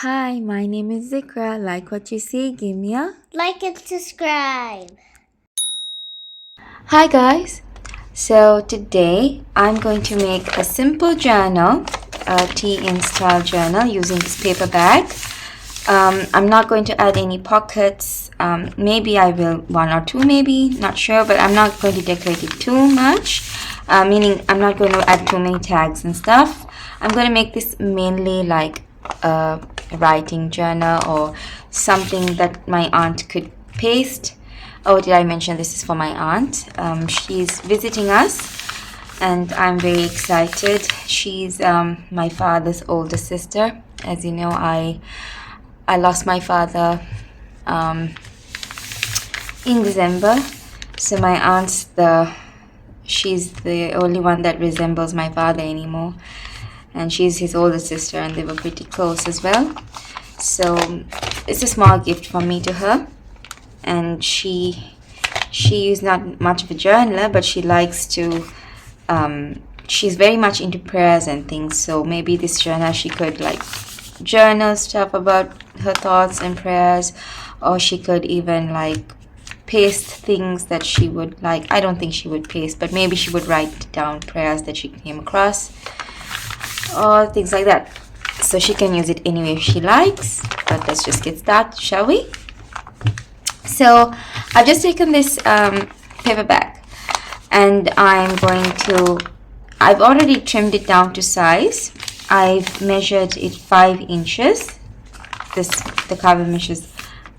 Hi, my name is Zikra. Like what you see, give me a Like and subscribe. Hi guys. So today I'm going to make a simple journal, a tea in style journal using this paper bag. I'm not going to add any pockets. Maybe I will one or two, maybe not sure, but I'm not going to decorate it too much. Meaning I'm not going to add too many tags and stuff. I'm going to make this mainly like a writing journal or something that my aunt could paste. Oh, did I mention this is for my aunt? She's visiting us and I'm very excited. She's my father's older sister. As you know, I lost my father um, in December. So my aunt's she's the only one that resembles my father anymore, and she's his older sister, and they were pretty close as well. So it's a small gift from me to her, and she is not much of a journaler, but she likes to. She's very much into prayers and things, so maybe this journal she could like journal stuff about her thoughts and prayers, or she could even like paste things that she would like. I don't think she would paste, but maybe she would write down prayers that she came across or things like that. So she can use it any way she likes. But let's just get started, shall we? So I've just taken this paperback and I've already trimmed it down to size. I've measured it 5 inches. The cover measures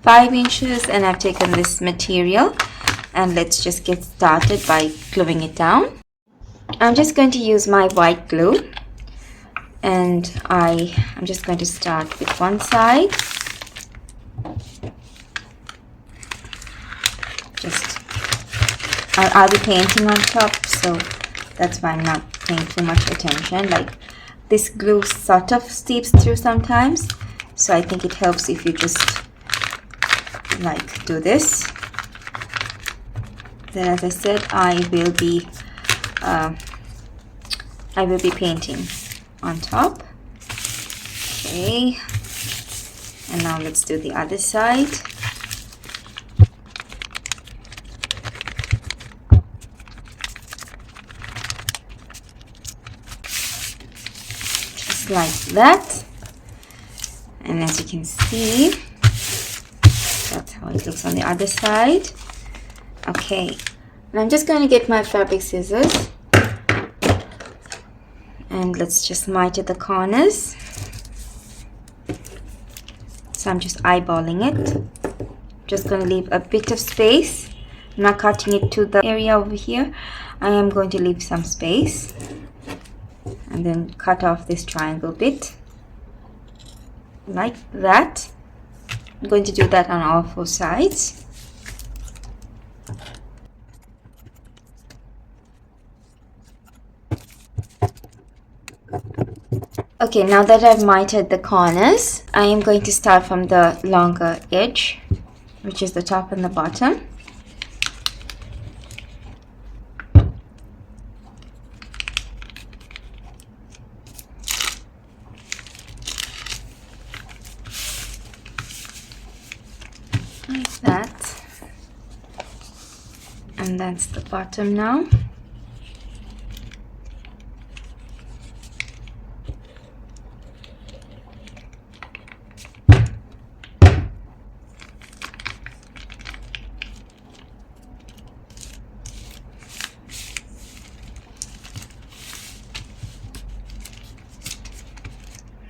5 inches, and I've taken this material, and let's just get started by gluing it down. I'm just going to use my white glue, and I'm just going to start with one side. Just I'll be painting on top, so that's why I'm not paying too much attention. Like this glue sort of seeps through sometimes, so I think it helps if you just like do this. Then, as I said, I will be painting on top. Okay, and now let's do the other side. Just like that, and as you can see, that's how it looks on the other side. Okay, and I'm just going to get my fabric scissors, and let's just miter the corners. So I'm just eyeballing it. Just going to leave a bit of space. I'm not cutting it to the area over here. I am going to leave some space and then cut off this triangle bit like that. I'm going to do that on all 4 sides. Okay, now that I've mitered the corners, I am going to start from the longer edge, which is the top and the bottom. Like that. And that's the bottom now.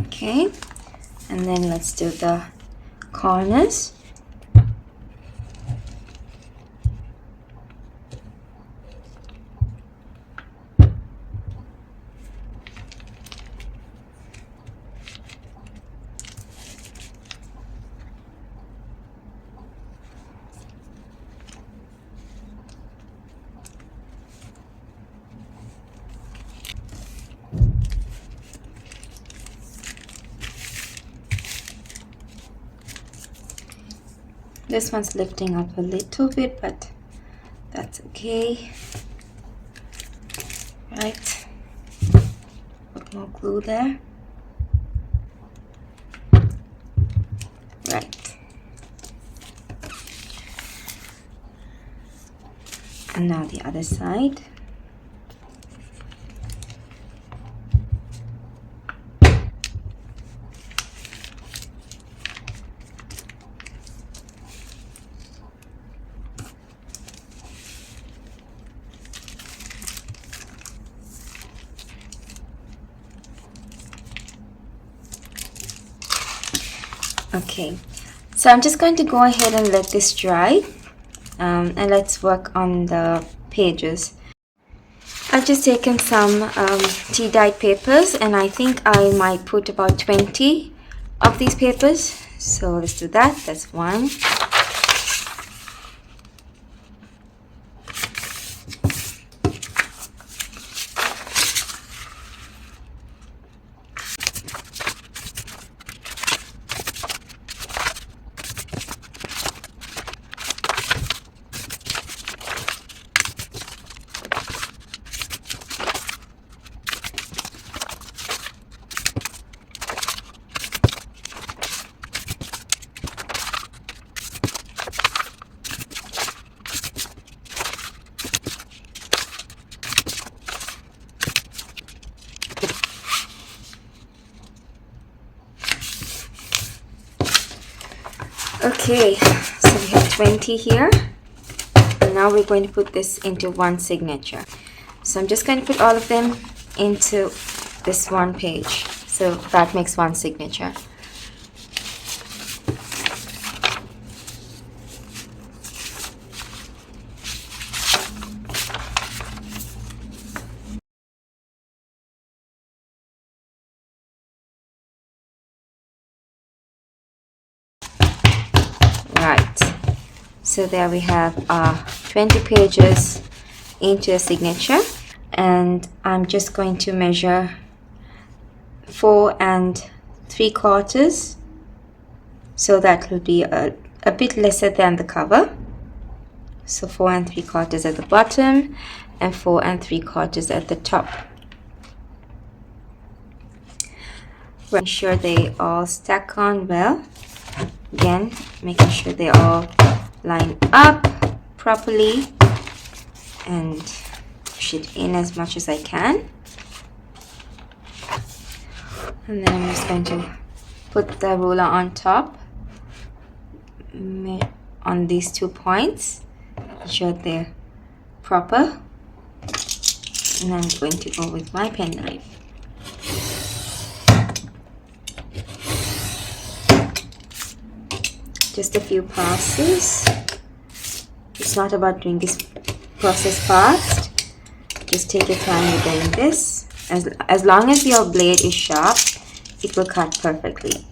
Okay, and then let's do the corners. This one's lifting up a little bit, but that's okay. Right, put more glue there. And now the other side. Okay, so I'm just going to go ahead and let this dry, and let's work on the pages. I've just taken some tea dyed papers, and I think I might put about 20 of these papers. So let's do that. That's one. Okay, so we have 20 here, and now we're going to put this into one signature. So I'm just going to put all of them into this one page, so that makes one signature. Right, so there we have 20 pages into a signature, and I'm just going to measure 4 3/4, so that will be a bit lesser than the cover. So 4 3/4 at the bottom and 4 3/4 at the top. Make sure they all stack on well. Again, making sure they all line up properly and push it in as much as I can. And then I'm just going to put the ruler on top on these 2 points, ensure they're proper. And I'm going to go with my penknife. Just a few passes. It's not about doing this process fast. Just take your time with doing this. As long as your blade is sharp, it will cut perfectly.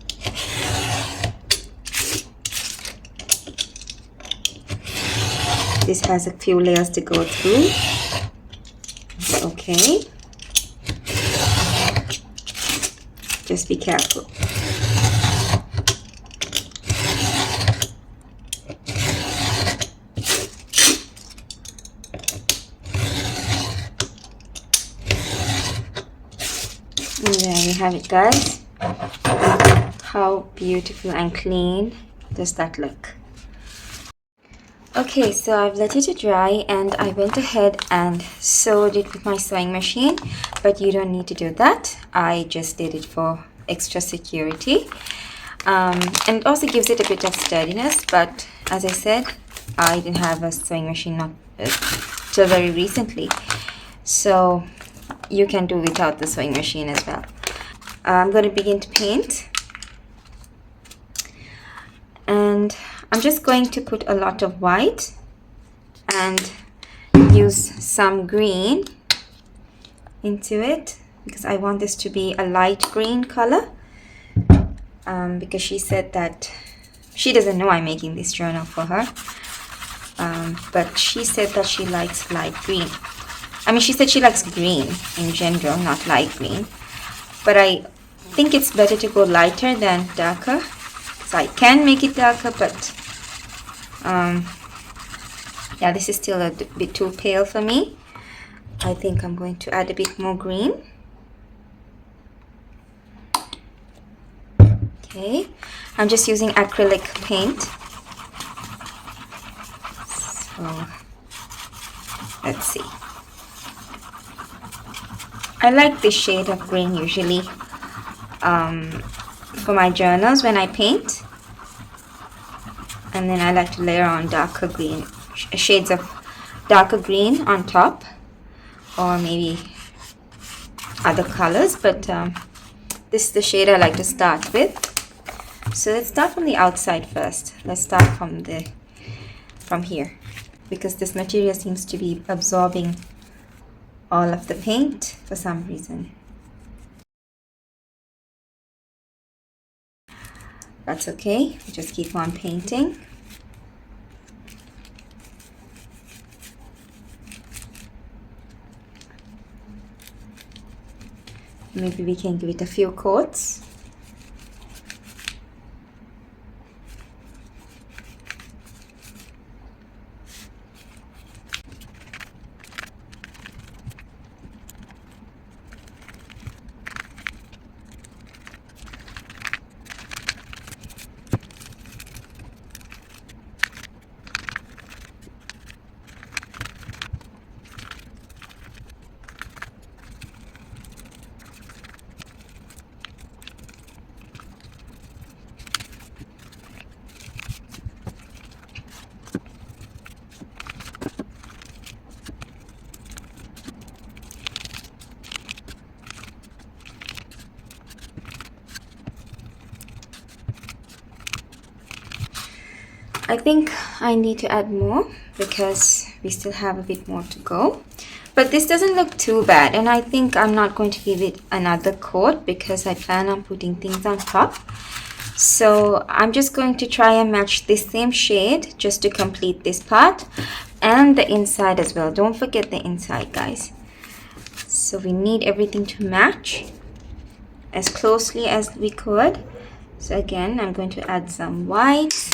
This has a few layers to go through. It's okay. Just be careful. And there we have it, guys. How beautiful and clean does that look? Okay, so I've let it dry and I went ahead and sewed it with my sewing machine, but you don't need to do that. I just did it for extra security. And it also gives it a bit of sturdiness, but as I said, I didn't have a sewing machine not till very recently. So you can do without the sewing machine as well. I'm going to begin to paint, and I'm just going to put a lot of white and use some green into it because I want this to be a light green color, because she said that she doesn't know I'm making this journal for her, but she said that she likes light green. I mean, she said she likes green in general, not light green. But I think it's better to go lighter than darker. So I can make it darker, but yeah, this is still a bit too pale for me. I think I'm going to add a bit more green. Okay, I'm just using acrylic paint. So Let's see. I like this shade of green usually for my journals when I paint. And then I like to layer on darker green, shades of darker green on top, or maybe other colors, but this is the shade I like to start with. So let's start from the outside first. Let's start from here, because this material seems to be absorbing all of the paint for some reason. That's okay, we just keep on painting. Maybe we can give it a few coats. I think I need to add more because we still have a bit more to go. But this doesn't look too bad, and I think I'm not going to give it another coat because I plan on putting things on top. So I'm just going to try and match this same shade just to complete this part, and the inside as well. Don't forget the inside, guys. So we need everything to match as closely as we could. So again, I'm going to add some white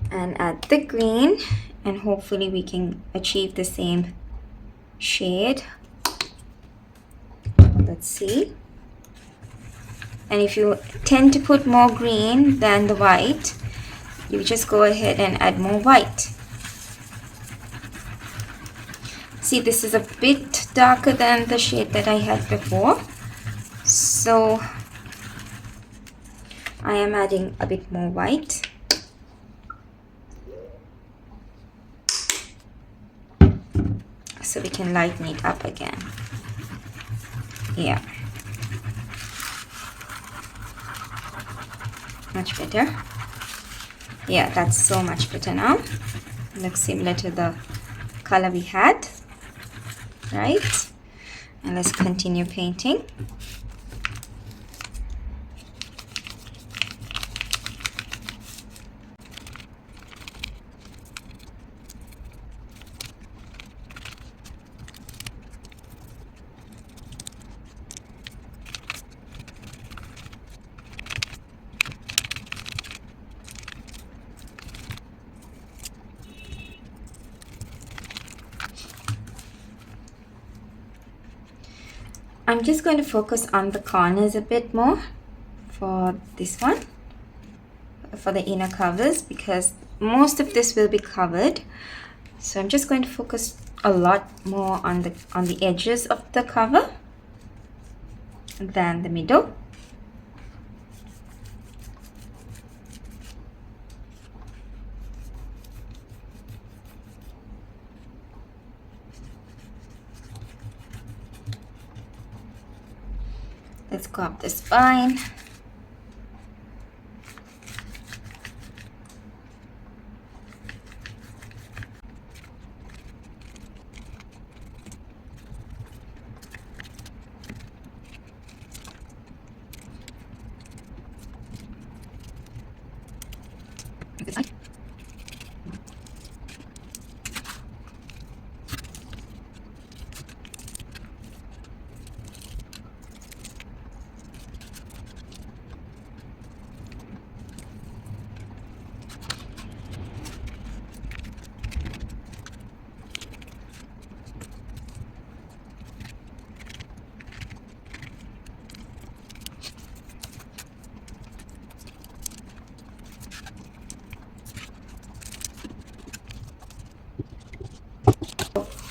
and add the green, and hopefully we can achieve the same shade. Let's see. And if you tend to put more green than the white, you just go ahead and add more white. See, this is a bit darker than the shade that I had before, so I am adding a bit more white. So we can lighten it up again. Yeah. Much better. Yeah, that's so much better now. Looks similar to the color we had. Right? And let's continue painting. I'm just going to focus on the corners a bit more for this one, for the inner covers, because most of this will be covered. So I'm just going to focus a lot more on the edges of the cover than the middle. Let's go up the spine. This side.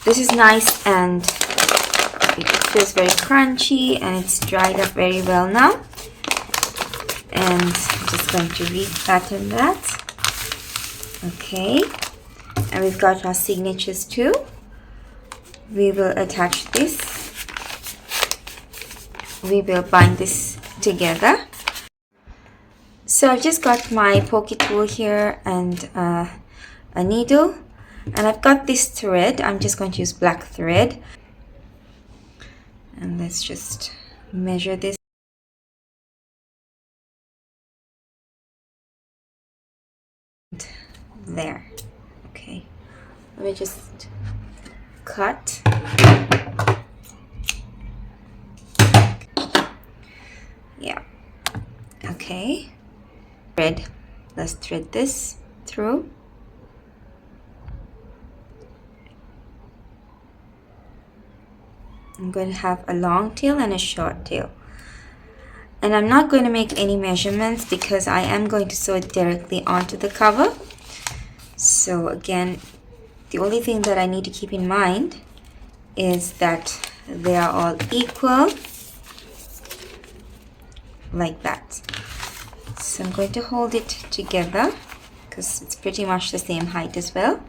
this is nice and it feels very crunchy and it's dried up very well now. And I'm just going to repattern that. Okay, and we've got our signatures too. We will attach this. We will bind this together. So I've just got my pokey tool here and a needle, and I've got this thread. I'm just going to use black thread, and let's just measure this. There. Okay, let me just cut. Yeah. Okay, thread. Let's thread this through. I'm going to have a long tail and a short tail. And I'm not going to make any measurements because I am going to sew it directly onto the cover. So again, the only thing that I need to keep in mind is that they are all equal, like that. So I'm going to hold it together because it's pretty much the same height as well,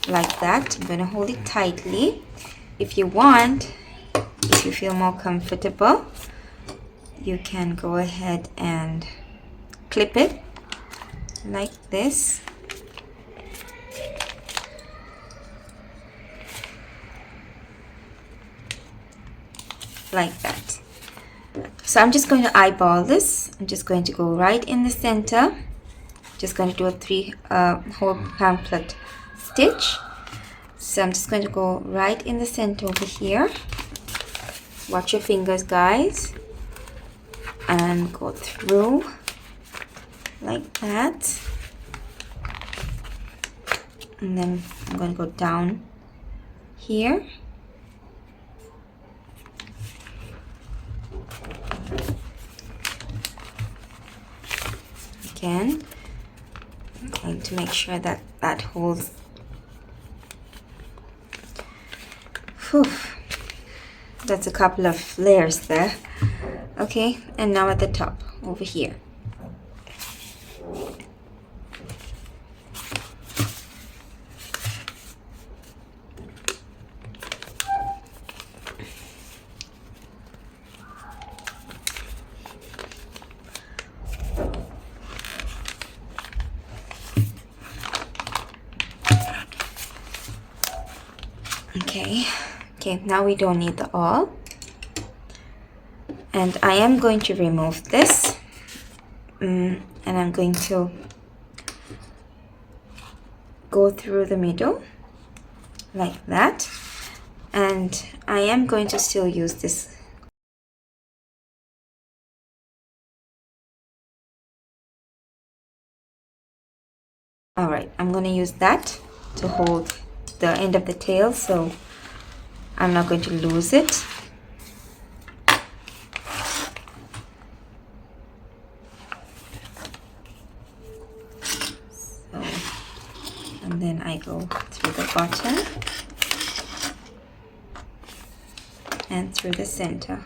like that. I'm going to hold it tightly. If you want, if you feel more comfortable, you can go ahead and clip it like this. Like that. So I'm just going to eyeball this. I'm just going to go right in the center. Just going to do a 3-hole pamphlet stitch. So I'm just going to go right in the center over here. Watch your fingers, guys. And go through like that. And then I'm going to go down here. Again, I'm going to make sure that that holds. Whew. That's a couple of layers there. Okay, and now at the top over here. Okay, now we don't need the awl. And I am going to remove this. And I'm going to go through the middle like that. And I am going to still use this. Alright, I'm going to use that to hold the end of the tail, so I'm not going to lose it. So, and then I go through the bottom and through the center.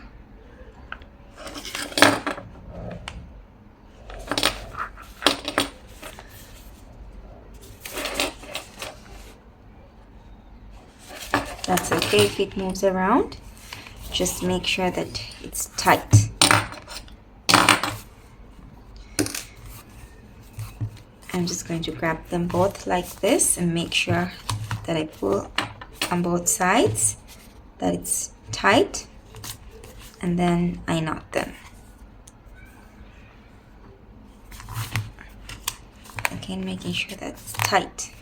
That's okay if it moves around. Just make sure that it's tight. I'm just going to grab them both like this and make sure that I pull on both sides, that it's tight, and then I knot them. Again, making sure that's tight.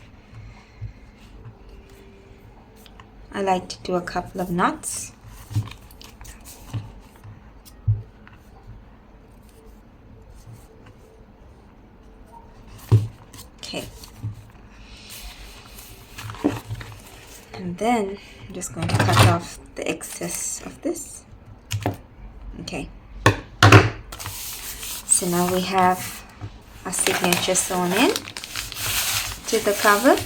I like to do a couple of knots. Okay. And then I'm just going to cut off the excess of this. Okay. So now we have our signature sewn in to the cover.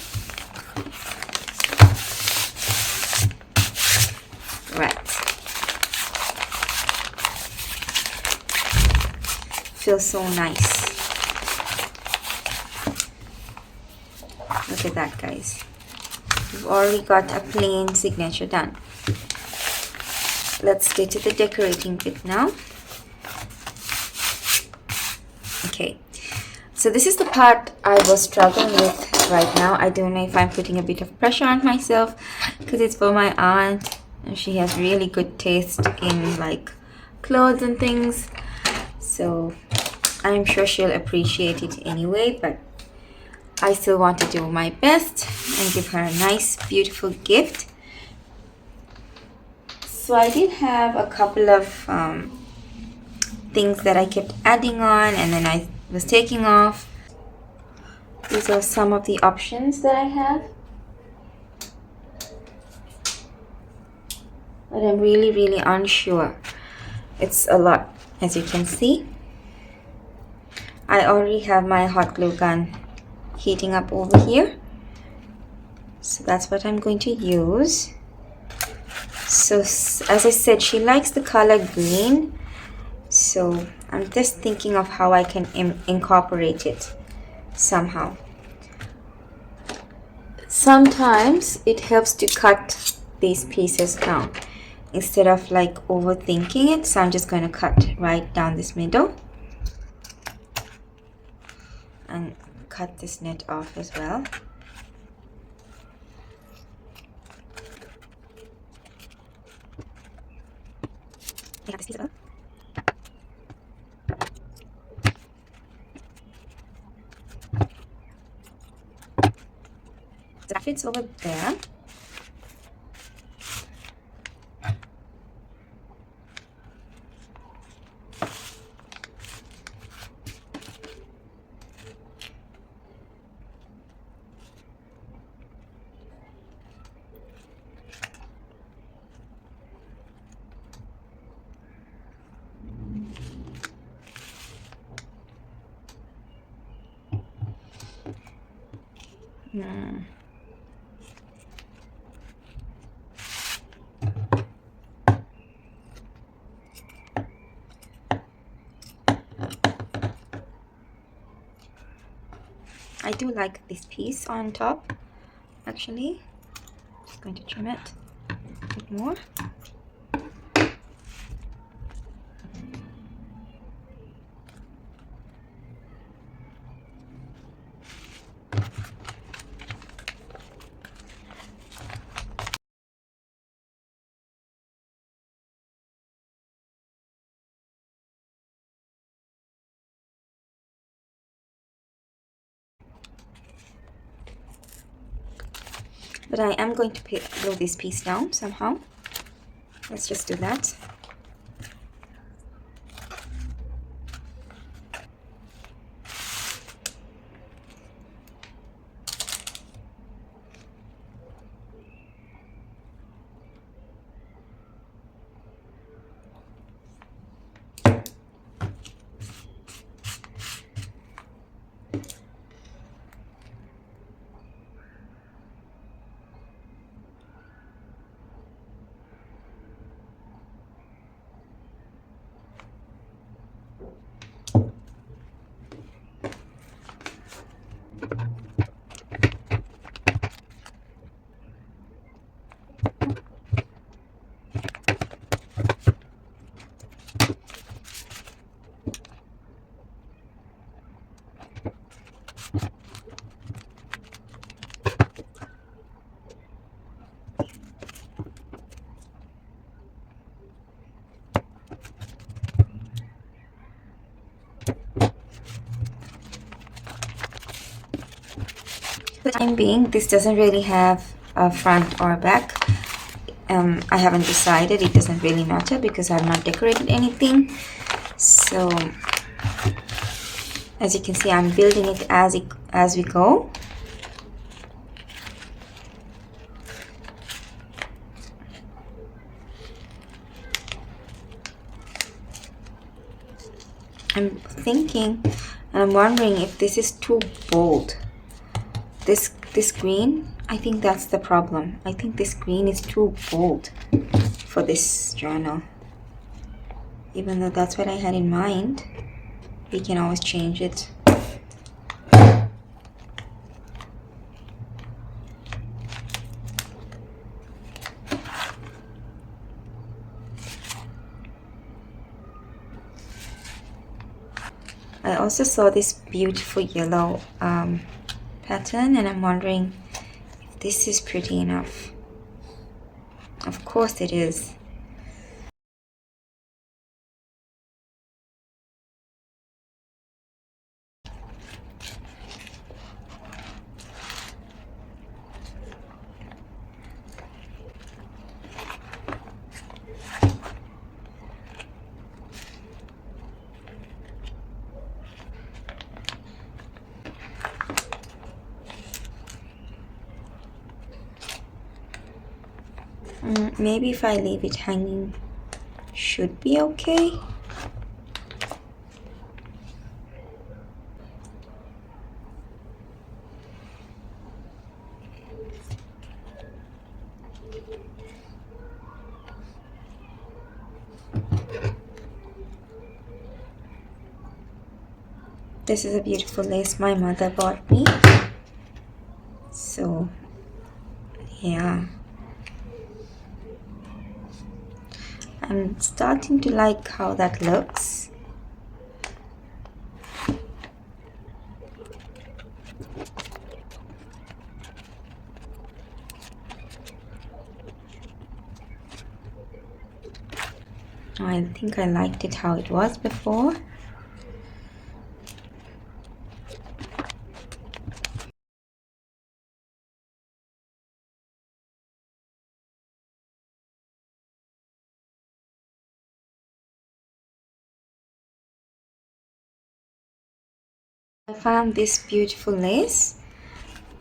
feels so nice. Look at that, guys. We've already got a plain signature done. Let's get to the decorating bit now. Okay, so this is the part I was struggling with right now. I don't know if I'm putting a bit of pressure on myself because it's for my aunt and she has really good taste in like clothes and things. So I'm sure she'll appreciate it anyway, but I still want to do my best and give her a nice, beautiful gift. So I did have a couple of things that I kept adding on and then I was taking off. These are some of the options that I have. But I'm really unsure. It's a lot, as you can see. I already have my hot glue gun heating up over here. So that's what I'm going to use. So as I said, she likes the color green. So I'm just thinking of how I can incorporate it somehow. Sometimes it helps to cut these pieces down instead of like overthinking it. So I'm just going to cut right down this middle and cut this net off as well. I have this piece as well. So that fits over there. I do like this piece on top, actually. Just going to trim it a bit more. But I am going to glue this piece down somehow. Let's just do that. For the time being, this doesn't really have a front or back. I haven't decided. It doesn't really matter because I've not decorated anything. So as you can see, I'm building it as we go. I'm thinking and I'm wondering if this is too bold. This green, I think that's the problem. I think this green is too bold for this journal, even though that's what I had in mind. We can always change it. I also saw this beautiful yellow pattern, and I'm wondering if this is pretty enough. Of course it is. Maybe if I leave it hanging, should be okay. This is a beautiful lace my mother bought me. So, yeah. I'm starting to like how that looks. I think I liked it how it was before. I found this beautiful lace,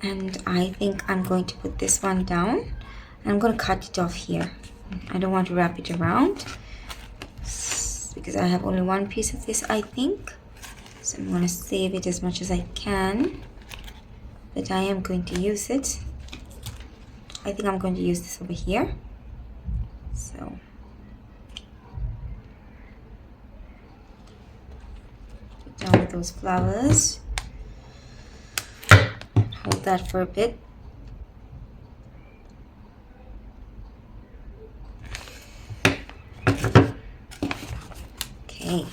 and I think I'm going to put this one down. I'm going to cut it off here. I don't want to wrap it around because I have only one piece of this, I think. So I'm going to save it as much as I can, but I am going to use it. I think I'm going to use this over here. So put down those flowers. Hold that for a bit. Okay.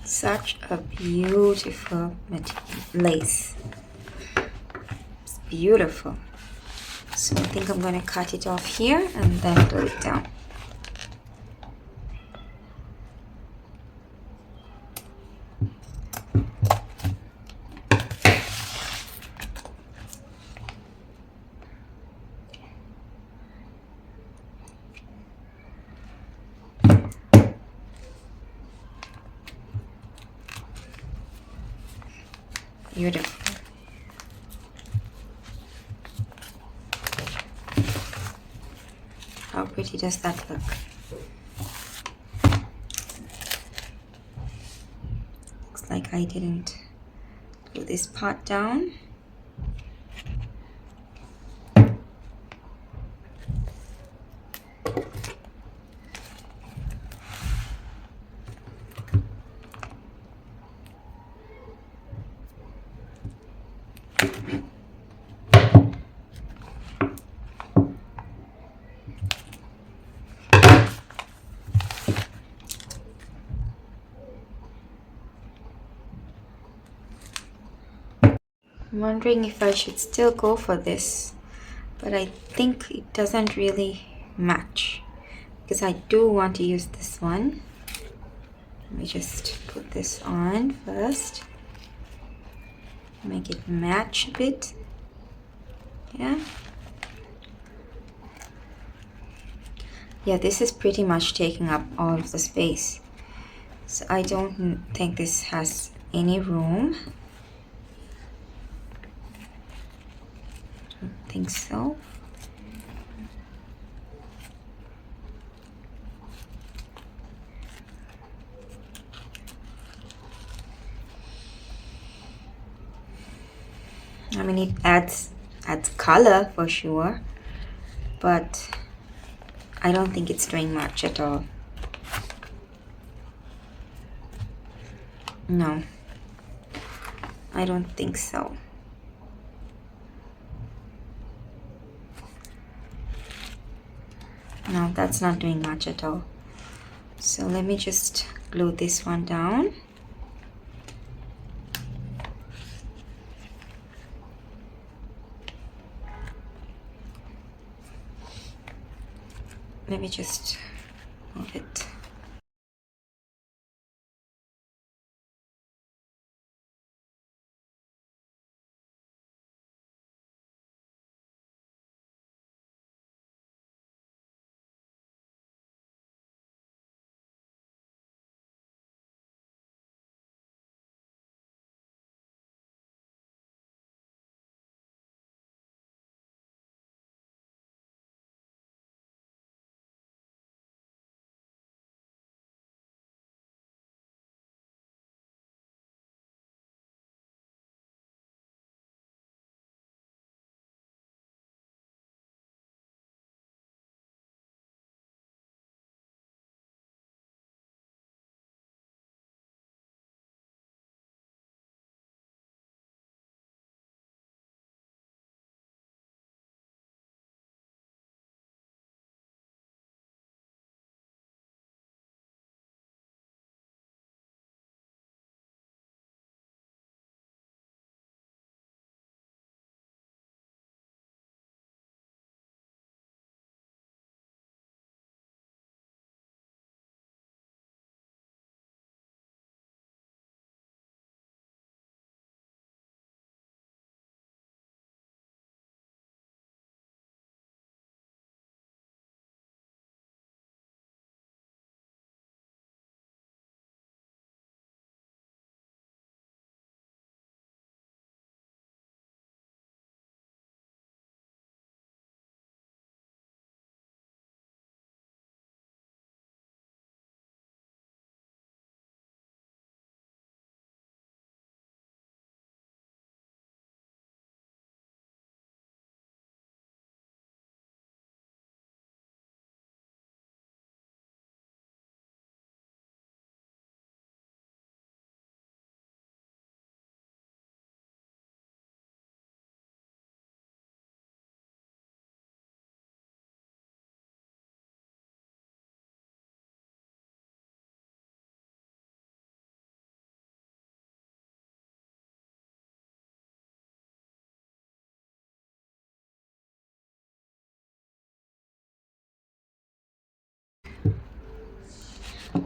Such a beautiful lace. It's beautiful. So I think I'm going to cut it off here and then glue it down. Beautiful. How pretty does that look? Looks like I didn't glue this part down. I'm wondering if I should still go for this, but I think it doesn't really match because I do want to use this one. Let me just put this on first, make it match a bit. Yeah, Yeah, this is pretty much taking up all of the space. So I don't think this has any room. Don't think so. I mean, it adds color for sure, but I don't think it's doing much at all. No, I don't think so. No, that's not doing much at all. So let me just glue this one down. Let me just move it.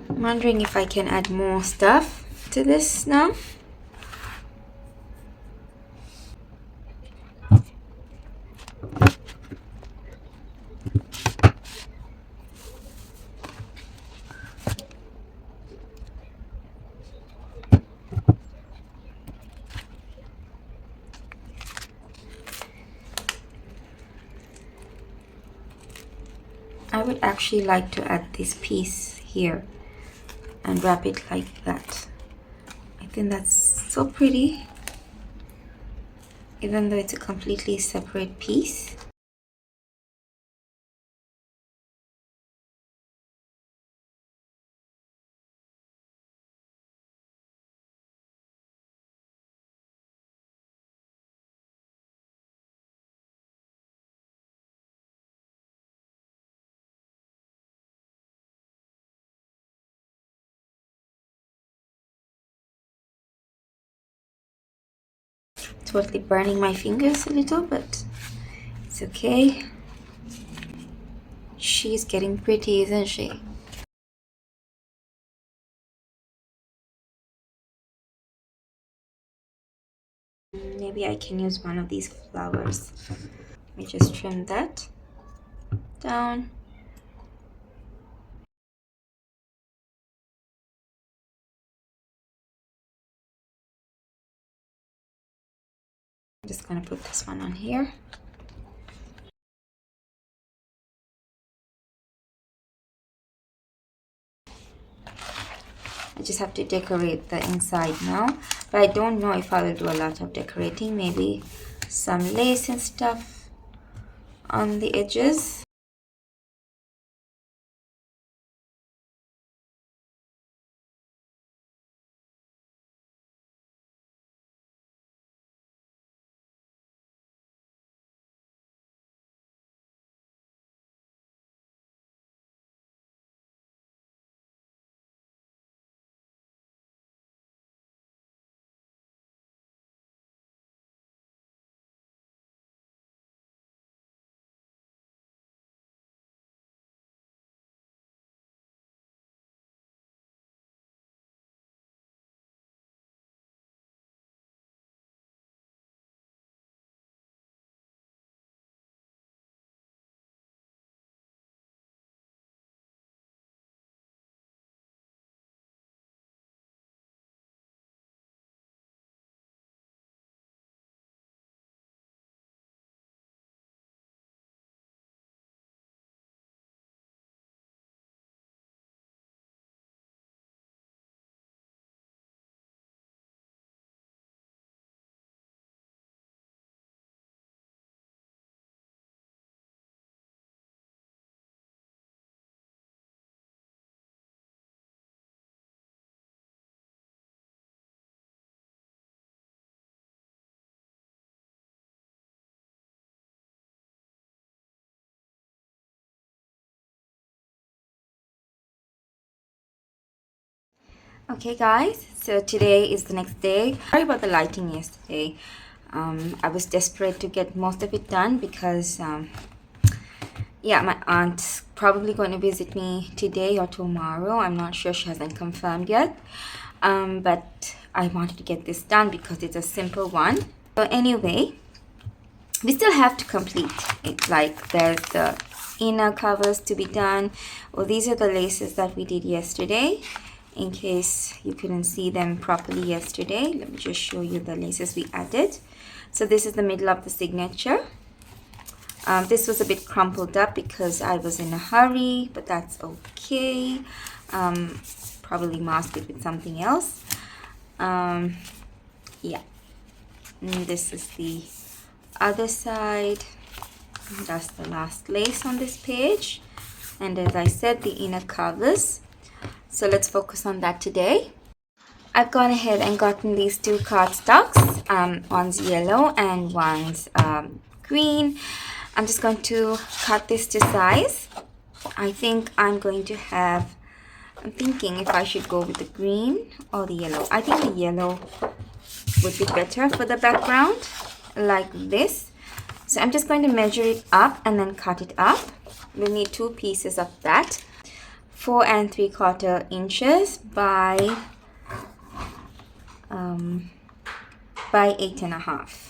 I'm wondering if I can add more stuff to this now. I would actually like to add this piece here and wrap it like that. I think that's so pretty, even though it's a completely separate piece. Totally burning my fingers a little, but it's okay. She's getting pretty, isn't she? Maybe I can use one of these flowers. Let me just trim that down. just gonna put this one on here. I just have to decorate the inside now, but I don't know if I will do a lot of decorating. Maybe some lace and stuff on the edges. Okay guys, so today is the next day. Sorry about the lighting yesterday. I was desperate to get most of it done because yeah, my aunt's probably going to visit me today or tomorrow. I'm not sure, she hasn't confirmed yet. But I wanted to get this done because it's a simple one. So anyway, we still have to complete it. Like there's the inner covers to be done. Well, these are the laces that we did yesterday. In case you couldn't see them properly yesterday, let me just show you the laces we added. So this is the middle of the signature. This was a bit crumpled up because I was in a hurry, but that's okay. Probably mask it with something else. Yeah, and this is the other side. That's the last lace on this page, and as I said, the inner covers. So let's focus on that today. I've gone ahead and gotten these two cardstocks. One's yellow and one's green. I'm just going to cut this to size. I think I'm thinking if I should go with the green or the yellow. I think the yellow would be better for the background, like this. So I'm just going to measure it up and then cut it up. We'll need 2 pieces of that. 4 3/4 inches by 8.5.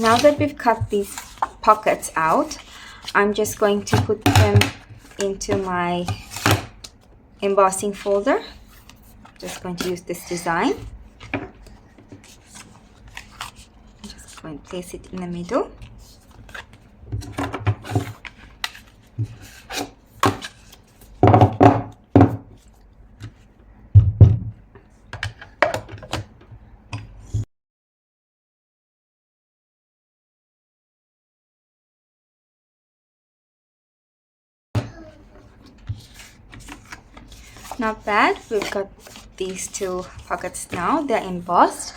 Now that we've cut these pockets out, I'm just going to put them into my embossing folder. Just going to use this design. Just going to place it in the middle. Not bad. We've got these two pockets now. They're embossed.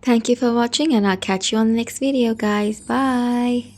Thank you for watching and I'll catch you on the next video guys. Bye.